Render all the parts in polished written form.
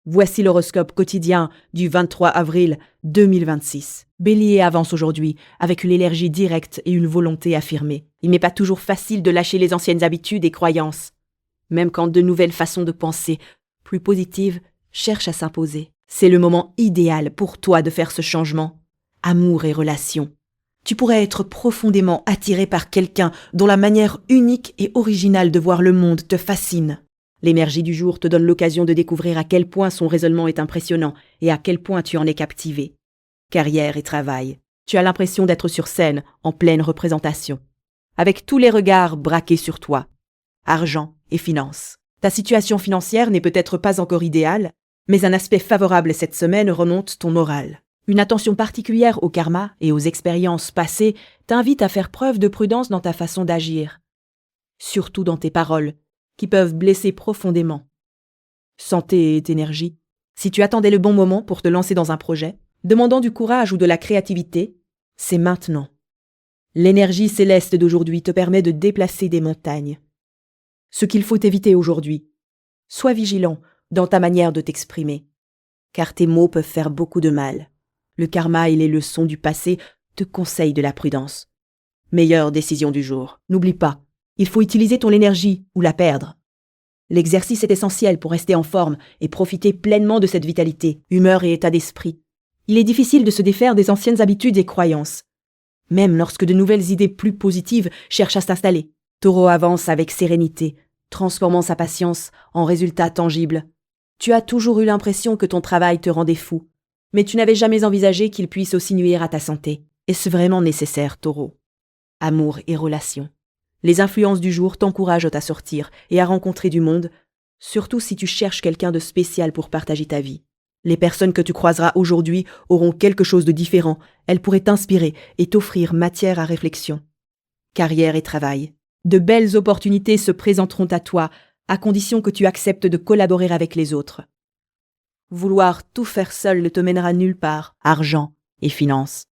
Voici l'horoscope quotidien du 23 avril 2026. Bélier avance aujourd'hui avec une énergie directe et une volonté affirmée. Il n'est pas toujours facile de lâcher les anciennes habitudes et croyances, même quand de nouvelles façons de penser, plus positives, cherchent à s'imposer. C'est le moment idéal pour toi de faire ce changement. Amour et relations. Tu pourrais être profondément attiré par quelqu'un dont la manière unique et originale de voir le monde te fascine. L'énergie du jour te donne l'occasion de découvrir à quel point son raisonnement est impressionnant et à quel point tu en es captivé. Carrière et travail. Tu as l'impression d'être sur scène, en pleine représentation, avec tous les regards braqués sur toi. Argent et finances. Ta situation financière n'est peut-être pas encore idéale, mais un aspect favorable cette semaine remonte ton moral. Une attention particulière au karma et aux expériences passées t'invite à faire preuve de prudence dans ta façon d'agir, surtout dans tes paroles, qui peuvent blesser profondément. Santé et énergie. Si tu attendais le bon moment pour te lancer dans un projet, demandant du courage ou de la créativité, c'est maintenant. L'énergie céleste d'aujourd'hui te permet de déplacer des montagnes. Ce qu'il faut éviter aujourd'hui, sois vigilant dans ta manière de t'exprimer, car tes mots peuvent faire beaucoup de mal. Le karma et les leçons du passé te conseillent de la prudence. Meilleure décision du jour. N'oublie pas, il faut utiliser ton énergie ou la perdre. L'exercice est essentiel pour rester en forme et profiter pleinement de cette vitalité, humeur et état d'esprit. Il est difficile de se défaire des anciennes habitudes et croyances, même lorsque de nouvelles idées plus positives cherchent à s'installer. Taureau avance avec sérénité, transformant sa patience en résultats tangibles. Tu as toujours eu l'impression que ton travail te rendait fou, mais tu n'avais jamais envisagé qu'il puisse aussi nuire à ta santé. Est-ce vraiment nécessaire, Taureau? Amour et relations. Les influences du jour t'encouragent à sortir et à rencontrer du monde, surtout si tu cherches quelqu'un de spécial pour partager ta vie. Les personnes que tu croiseras aujourd'hui auront quelque chose de différent, elles pourraient t'inspirer et t'offrir matière à réflexion. Carrière et travail. De belles opportunités se présenteront à toi, à condition que tu acceptes de collaborer avec les autres. Vouloir tout faire seul ne te mènera nulle part, argent et finances.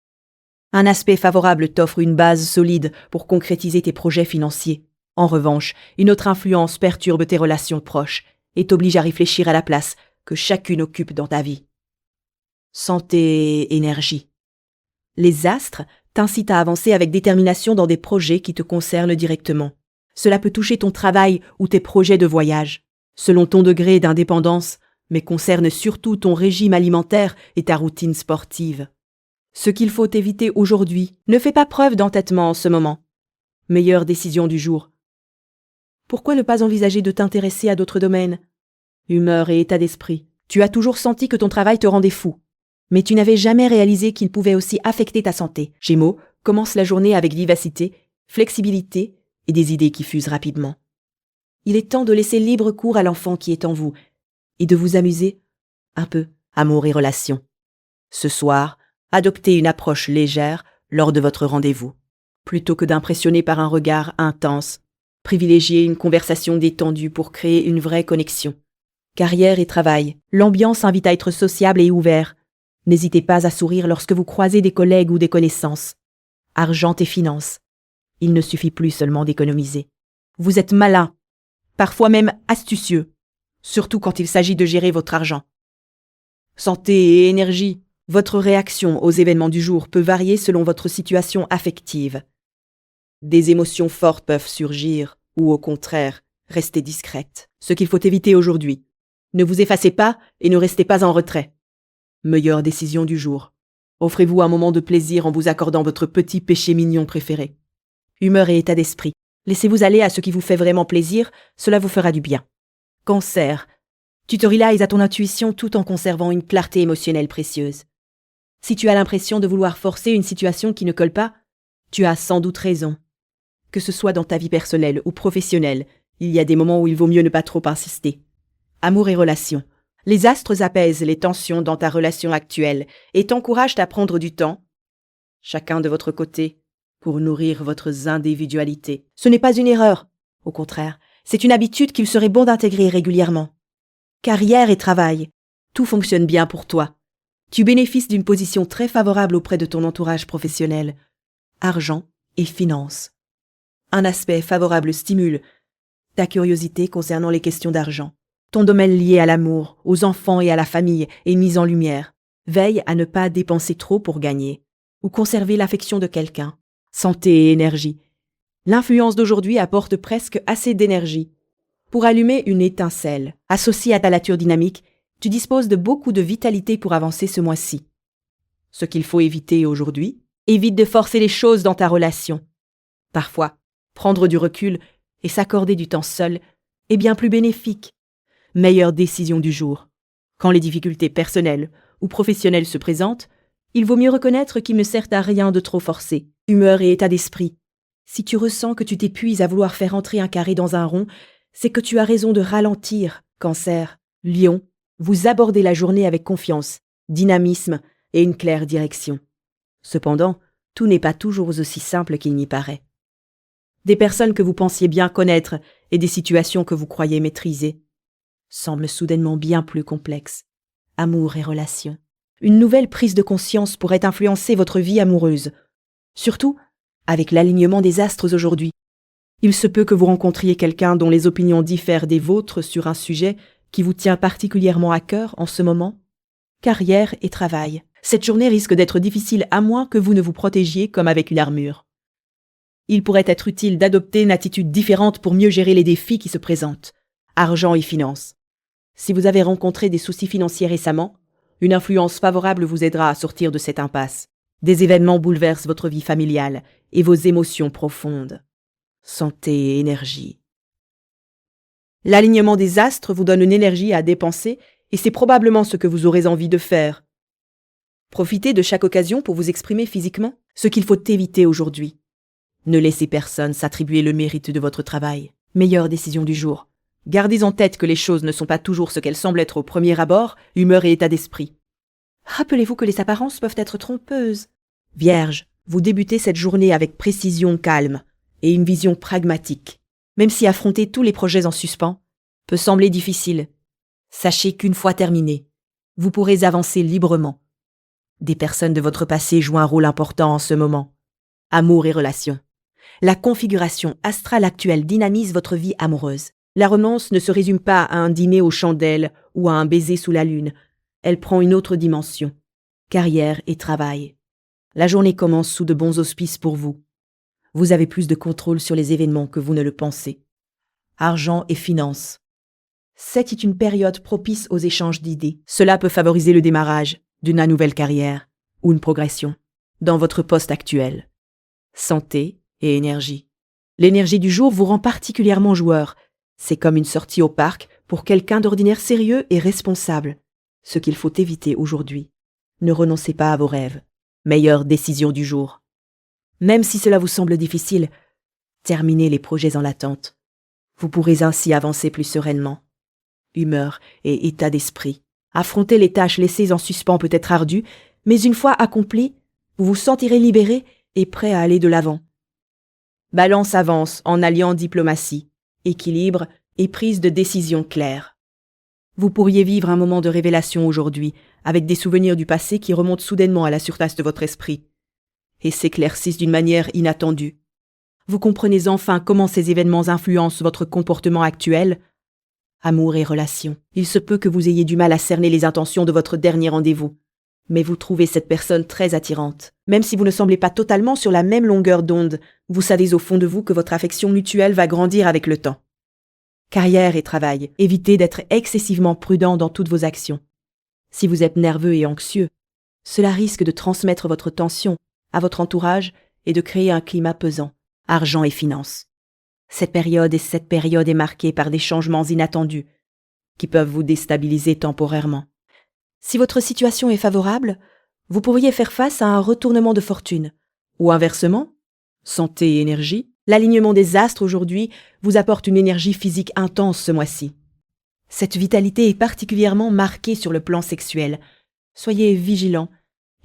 Un aspect favorable t'offre une base solide pour concrétiser tes projets financiers. En revanche, une autre influence perturbe tes relations proches et t'oblige à réfléchir à la place que chacune occupe dans ta vie. Santé et énergie. Les astres t'incitent à avancer avec détermination dans des projets qui te concernent directement. Cela peut toucher ton travail ou tes projets de voyage, selon ton degré d'indépendance, mais concerne surtout ton régime alimentaire et ta routine sportive. Ce qu'il faut éviter aujourd'hui, ne fais pas preuve d'entêtement en ce moment. Meilleure décision du jour. Pourquoi ne pas envisager de t'intéresser à d'autres domaines? Humeur et état d'esprit. Tu as toujours senti que ton travail te rendait fou, mais tu n'avais jamais réalisé qu'il pouvait aussi affecter ta santé. Gémeaux, commence la journée avec vivacité, flexibilité et des idées qui fusent rapidement. Il est temps de laisser libre cours à l'enfant qui est en vous et de vous amuser un peu. Amour et relations. Ce soir, adoptez une approche légère lors de votre rendez-vous. Plutôt que d'impressionner par un regard intense, privilégiez une conversation détendue pour créer une vraie connexion. Carrière et travail. L'ambiance invite à être sociable et ouvert. N'hésitez pas à sourire lorsque vous croisez des collègues ou des connaissances. Argent et finances. Il ne suffit plus seulement d'économiser. Vous êtes malin, parfois même astucieux, surtout quand il s'agit de gérer votre argent. Santé et énergie. Votre réaction aux événements du jour peut varier selon votre situation affective. Des émotions fortes peuvent surgir, ou au contraire, rester discrètes. Ce qu'il faut éviter aujourd'hui. Ne vous effacez pas et ne restez pas en retrait. Meilleure décision du jour. Offrez-vous un moment de plaisir en vous accordant votre petit péché mignon préféré. Humeur et état d'esprit. Laissez-vous aller à ce qui vous fait vraiment plaisir, cela vous fera du bien. Cancer. Tu te relies à ton intuition tout en conservant une clarté émotionnelle précieuse. Si tu as l'impression de vouloir forcer une situation qui ne colle pas, tu as sans doute raison. Que ce soit dans ta vie personnelle ou professionnelle, il y a des moments où il vaut mieux ne pas trop insister. Amour et relations. Les astres apaisent les tensions dans ta relation actuelle et t'encouragent à prendre du temps, chacun de votre côté, pour nourrir votre individualité. Ce n'est pas une erreur. Au contraire, c'est une habitude qu'il serait bon d'intégrer régulièrement. Carrière et travail. Tout fonctionne bien pour toi. Tu bénéficies d'une position très favorable auprès de ton entourage professionnel. Argent et finances. Un aspect favorable stimule ta curiosité concernant les questions d'argent. Ton domaine lié à l'amour, aux enfants et à la famille est mis en lumière. Veille à ne pas dépenser trop pour gagner ou conserver l'affection de quelqu'un. Santé et énergie. L'influence d'aujourd'hui apporte presque assez d'énergie pour allumer une étincelle. Associée à ta nature dynamique, tu disposes de beaucoup de vitalité pour avancer ce mois-ci. Ce qu'il faut éviter aujourd'hui, évite de forcer les choses dans ta relation. Parfois, prendre du recul et s'accorder du temps seul est bien plus bénéfique. Meilleure décision du jour. Quand les difficultés personnelles ou professionnelles se présentent, il vaut mieux reconnaître qu'il ne sert à rien de trop forcer. Humeur et état d'esprit. Si tu ressens que tu t'épuises à vouloir faire entrer un carré dans un rond, c'est que tu as raison de ralentir. Cancer, Lion, vous abordez la journée avec confiance, dynamisme et une claire direction. Cependant, tout n'est pas toujours aussi simple qu'il n'y paraît. Des personnes que vous pensiez bien connaître et des situations que vous croyez maîtriser semblent soudainement bien plus complexes. Amour et relations. Une nouvelle prise de conscience pourrait influencer votre vie amoureuse. Surtout, avec l'alignement des astres aujourd'hui. Il se peut que vous rencontriez quelqu'un dont les opinions diffèrent des vôtres sur un sujet qui vous tient particulièrement à cœur en ce moment. Carrière et travail. Cette journée risque d'être difficile à moins que vous ne vous protégiez comme avec une armure. Il pourrait être utile d'adopter une attitude différente pour mieux gérer les défis qui se présentent. Argent et finances. Si vous avez rencontré des soucis financiers récemment, une influence favorable vous aidera à sortir de cette impasse. Des événements bouleversent votre vie familiale et vos émotions profondes. Santé et énergie. L'alignement des astres vous donne une énergie à dépenser et c'est probablement ce que vous aurez envie de faire. Profitez de chaque occasion pour vous exprimer physiquement, ce qu'il faut éviter aujourd'hui. Ne laissez personne s'attribuer le mérite de votre travail. Meilleure décision du jour. Gardez en tête que les choses ne sont pas toujours ce qu'elles semblent être au premier abord, humeur et état d'esprit. Rappelez-vous que les apparences peuvent être trompeuses. Vierge, vous débutez cette journée avec précision calme et une vision pragmatique. Même si affronter tous les projets en suspens peut sembler difficile, sachez qu'une fois terminé, vous pourrez avancer librement. Des personnes de votre passé jouent un rôle important en ce moment. Amour et relations. La configuration astrale actuelle dynamise votre vie amoureuse. La romance ne se résume pas à un dîner aux chandelles ou à un baiser sous la lune. Elle prend une autre dimension. Carrière et travail. La journée commence sous de bons auspices pour vous. Vous avez plus de contrôle sur les événements que vous ne le pensez. Argent et finances. C'est une période propice aux échanges d'idées. Cela peut favoriser le démarrage d'une nouvelle carrière ou une progression dans votre poste actuel. Santé et énergie. L'énergie du jour vous rend particulièrement joueur. C'est comme une sortie au parc pour quelqu'un d'ordinaire sérieux et responsable. Ce qu'il faut éviter aujourd'hui. Ne renoncez pas à vos rêves. Meilleure décision du jour. Même si cela vous semble difficile, terminez les projets en attente. Vous pourrez ainsi avancer plus sereinement. Humeur et état d'esprit. Affronter les tâches laissées en suspens peut être ardu, mais une fois accomplies, vous vous sentirez libéré et prêt à aller de l'avant. Balance avance en alliant diplomatie, équilibre et prise de décision claire. Vous pourriez vivre un moment de révélation aujourd'hui, avec des souvenirs du passé qui remontent soudainement à la surface de votre esprit et s'éclaircissent d'une manière inattendue. Vous comprenez enfin comment ces événements influencent votre comportement actuel. Amour et relations. Il se peut que vous ayez du mal à cerner les intentions de votre dernier rendez-vous, mais vous trouvez cette personne très attirante. Même si vous ne semblez pas totalement sur la même longueur d'onde, vous savez au fond de vous que votre affection mutuelle va grandir avec le temps. Carrière et travail. Évitez d'être excessivement prudent dans toutes vos actions. Si vous êtes nerveux et anxieux, cela risque de transmettre votre tension à votre entourage et de créer un climat pesant. Argent et finances. Cette période est marquée par des changements inattendus qui peuvent vous déstabiliser temporairement. Si votre situation est favorable, vous pourriez faire face à un retournement de fortune. Ou inversement, santé et énergie, l'alignement des astres aujourd'hui vous apporte une énergie physique intense ce mois-ci. Cette vitalité est particulièrement marquée sur le plan sexuel. Soyez vigilants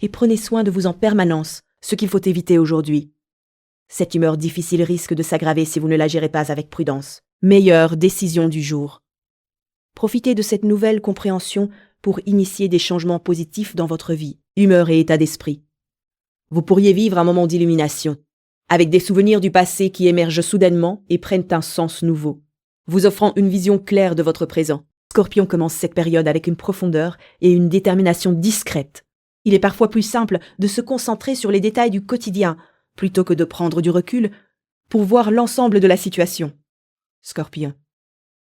et prenez soin de vous en permanence, ce qu'il faut éviter aujourd'hui. Cette humeur difficile risque de s'aggraver si vous ne la gérez pas avec prudence. Meilleure décision du jour. Profitez de cette nouvelle compréhension pour initier des changements positifs dans votre vie, humeur et état d'esprit. Vous pourriez vivre un moment d'illumination, avec des souvenirs du passé qui émergent soudainement et prennent un sens nouveau, vous offrant une vision claire de votre présent. Scorpion commence cette période avec une profondeur et une détermination discrètes. Il est parfois plus simple de se concentrer sur les détails du quotidien plutôt que de prendre du recul pour voir l'ensemble de la situation. Scorpion.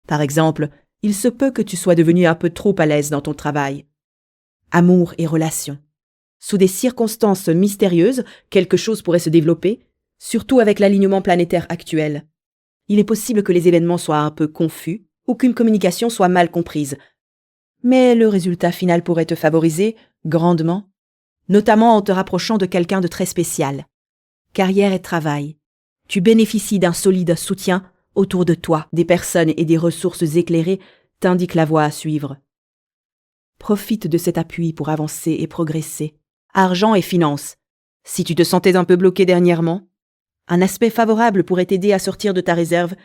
Par exemple, il se peut que tu sois devenu un peu trop à l'aise dans ton travail. Amour et relations. Sous des circonstances mystérieuses, quelque chose pourrait se développer, surtout avec l'alignement planétaire actuel. Il est possible que les événements soient un peu confus ou qu'une communication soit mal comprise. Mais le résultat final pourrait te favoriser grandement, notamment en te rapprochant de quelqu'un de très spécial. Carrière et travail. Tu bénéficies d'un solide soutien autour de toi. Des personnes et des ressources éclairées t'indiquent la voie à suivre. Profite de cet appui pour avancer et progresser. Argent et finances. Si tu te sentais un peu bloqué dernièrement, un aspect favorable pourrait t'aider à sortir de ta réserve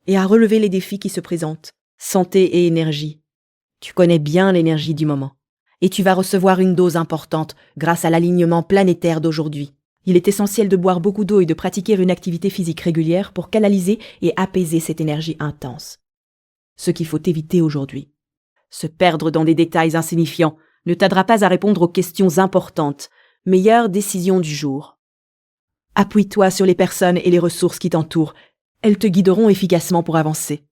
et à relever les défis qui se présentent. Santé et énergie. Tu connais bien l'énergie du moment. Et tu vas recevoir une dose importante grâce à l'alignement planétaire d'aujourd'hui. Il est essentiel de boire beaucoup d'eau et de pratiquer une activité physique régulière pour canaliser et apaiser cette énergie intense. Ce qu'il faut éviter aujourd'hui. Se perdre dans des détails insignifiants ne t'aidera pas à répondre aux questions importantes. Meilleure décision du jour. Appuie-toi sur les personnes et les ressources qui t'entourent. Elles te guideront efficacement pour avancer.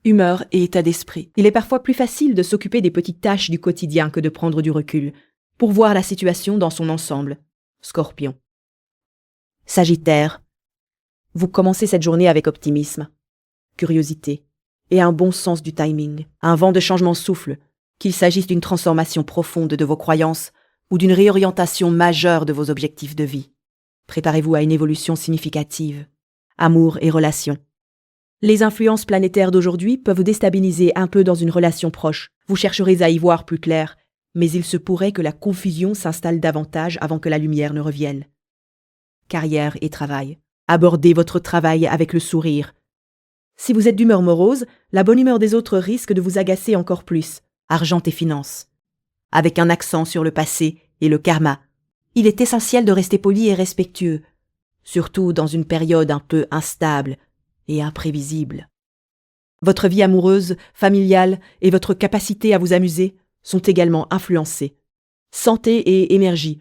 Humeur et état d'esprit. Il est parfois plus facile de s'occuper des petites tâches du quotidien que de prendre du recul, pour voir la situation dans son ensemble. Scorpion. Sagittaire. Vous commencez cette journée avec optimisme, curiosité et un bon sens du timing. Un vent de changement souffle, qu'il s'agisse d'une transformation profonde de vos croyances ou d'une réorientation majeure de vos objectifs de vie. Préparez-vous à une évolution significative. Amour et relations. Les influences planétaires d'aujourd'hui peuvent vous déstabiliser un peu dans une relation proche. Vous chercherez à y voir plus clair, mais il se pourrait que la confusion s'installe davantage avant que la lumière ne revienne. Carrière et travail. Abordez votre travail avec le sourire. Si vous êtes d'humeur morose, la bonne humeur des autres risque de vous agacer encore plus. Argent et finances. Avec un accent sur le passé et le karma, il est essentiel de rester poli et respectueux, surtout dans une période un peu instable et imprévisible. Votre vie amoureuse, familiale et votre capacité à vous amuser sont également influencées. Santé et énergie.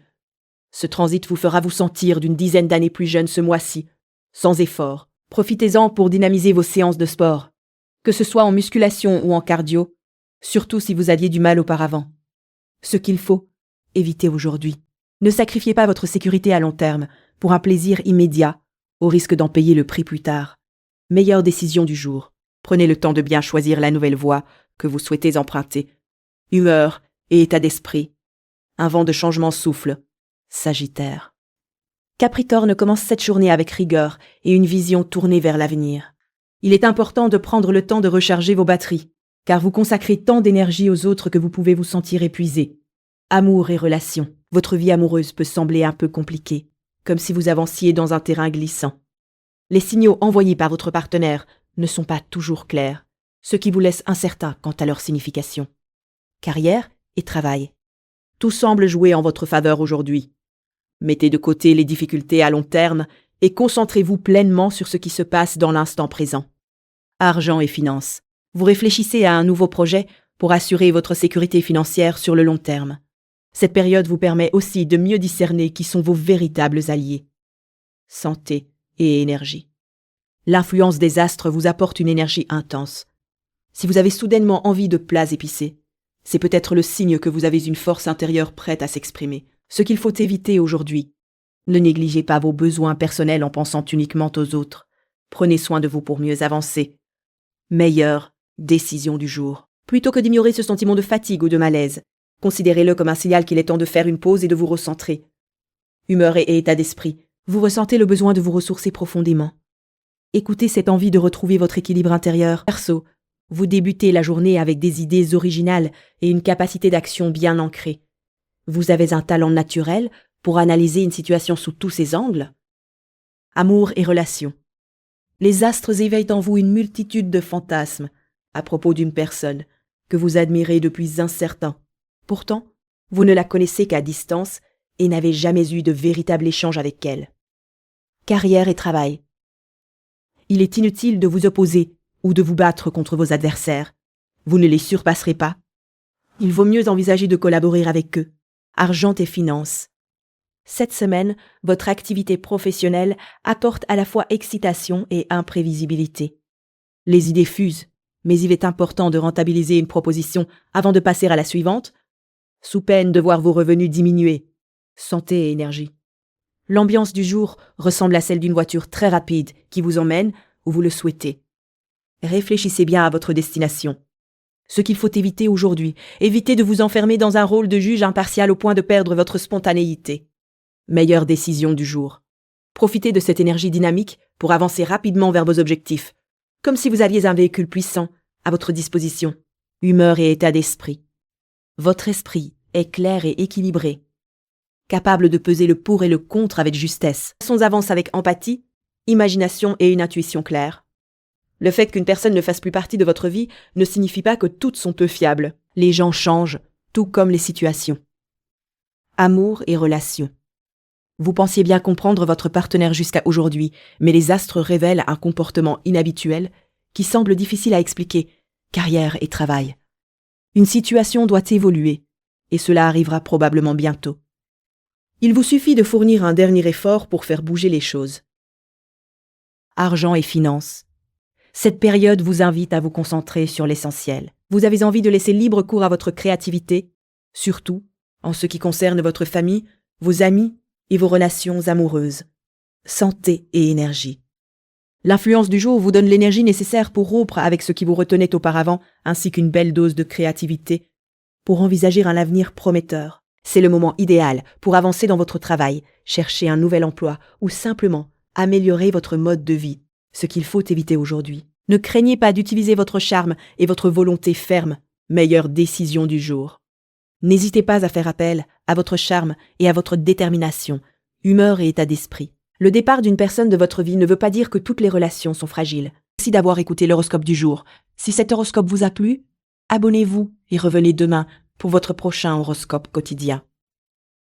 Ce transit vous fera vous sentir d'une dizaine d'années plus jeune ce mois-ci, sans effort. Profitez-en pour dynamiser vos séances de sport, que ce soit en musculation ou en cardio, surtout si vous aviez du mal auparavant. Ce qu'il faut, évitez aujourd'hui. Ne sacrifiez pas votre sécurité à long terme pour un plaisir immédiat, au risque d'en payer le prix plus tard. Meilleure décision du jour. Prenez le temps de bien choisir la nouvelle voie que vous souhaitez emprunter. Humeur et état d'esprit. Un vent de changement souffle. Sagittaire. Capricorne commence cette journée avec rigueur et une vision tournée vers l'avenir. Il est important de prendre le temps de recharger vos batteries, car vous consacrez tant d'énergie aux autres que vous pouvez vous sentir épuisé. Amour et relations. Votre vie amoureuse peut sembler un peu compliquée, comme si vous avanciez dans un terrain glissant. Les signaux envoyés par votre partenaire ne sont pas toujours clairs, ce qui vous laisse incertain quant à leur signification. Carrière et travail. Tout semble jouer en votre faveur aujourd'hui. Mettez de côté les difficultés à long terme et concentrez-vous pleinement sur ce qui se passe dans l'instant présent. Argent et finances. Vous réfléchissez à un nouveau projet pour assurer votre sécurité financière sur le long terme. Cette période vous permet aussi de mieux discerner qui sont vos véritables alliés. Santé et énergie. L'influence des astres vous apporte une énergie intense. Si vous avez soudainement envie de plats épicés, c'est peut-être le signe que vous avez une force intérieure prête à s'exprimer. Ce qu'il faut éviter aujourd'hui. Ne négligez pas vos besoins personnels en pensant uniquement aux autres. Prenez soin de vous pour mieux avancer. Meilleure décision du jour. Plutôt que d'ignorer ce sentiment de fatigue ou de malaise, considérez-le comme un signal qu'il est temps de faire une pause et de vous recentrer. Humeur et état d'esprit. Vous ressentez le besoin de vous ressourcer profondément. Écoutez cette envie de retrouver votre équilibre intérieur. Perso, vous débutez la journée avec des idées originales et une capacité d'action bien ancrée. Vous avez un talent naturel pour analyser une situation sous tous ses angles. Amour et relations. Les astres éveillent en vous une multitude de fantasmes à propos d'une personne que vous admirez depuis un certain. Pourtant, vous ne la connaissez qu'à distance et n'avez jamais eu de véritable échange avec elle. Carrière et travail. Il est inutile de vous opposer ou de vous battre contre vos adversaires. Vous ne les surpasserez pas. Il vaut mieux envisager de collaborer avec eux. Argent et finances. Cette semaine, votre activité professionnelle apporte à la fois excitation et imprévisibilité. Les idées fusent, mais il est important de rentabiliser une proposition avant de passer à la suivante, sous peine de voir vos revenus diminuer. Santé et énergie. L'ambiance du jour ressemble à celle d'une voiture très rapide qui vous emmène où vous le souhaitez. Réfléchissez bien à votre destination. Ce qu'il faut éviter aujourd'hui, évitez de vous enfermer dans un rôle de juge impartial au point de perdre votre spontanéité. Meilleure décision du jour. Profitez de cette énergie dynamique pour avancer rapidement vers vos objectifs, comme si vous aviez un véhicule puissant à votre disposition. Humeur et état d'esprit. Votre esprit est clair et équilibré, capable de peser le pour et le contre avec justesse. Son avance avec empathie, imagination et une intuition claire. Le fait qu'une personne ne fasse plus partie de votre vie ne signifie pas que toutes sont peu fiables. Les gens changent, tout comme les situations. Amour et relations. Vous pensiez bien comprendre votre partenaire jusqu'à aujourd'hui, mais les astres révèlent un comportement inhabituel qui semble difficile à expliquer. Carrière et travail. Une situation doit évoluer, et cela arrivera probablement bientôt. Il vous suffit de fournir un dernier effort pour faire bouger les choses. Argent et finances. Cette période vous invite à vous concentrer sur l'essentiel. Vous avez envie de laisser libre cours à votre créativité, surtout en ce qui concerne votre famille, vos amis et vos relations amoureuses. Santé et énergie. L'influence du jour vous donne l'énergie nécessaire pour rompre avec ce qui vous retenait auparavant, ainsi qu'une belle dose de créativité, pour envisager un avenir prometteur. C'est le moment idéal pour avancer dans votre travail, chercher un nouvel emploi ou simplement améliorer votre mode de vie, ce qu'il faut éviter aujourd'hui. Ne craignez pas d'utiliser votre charme et votre volonté ferme, meilleure décision du jour. N'hésitez pas à faire appel à votre charme et à votre détermination, humeur et état d'esprit. Le départ d'une personne de votre vie ne veut pas dire que toutes les relations sont fragiles. Merci d'avoir écouté l'horoscope du jour. Si cet horoscope vous a plu, abonnez-vous et revenez demain pour votre prochain horoscope quotidien.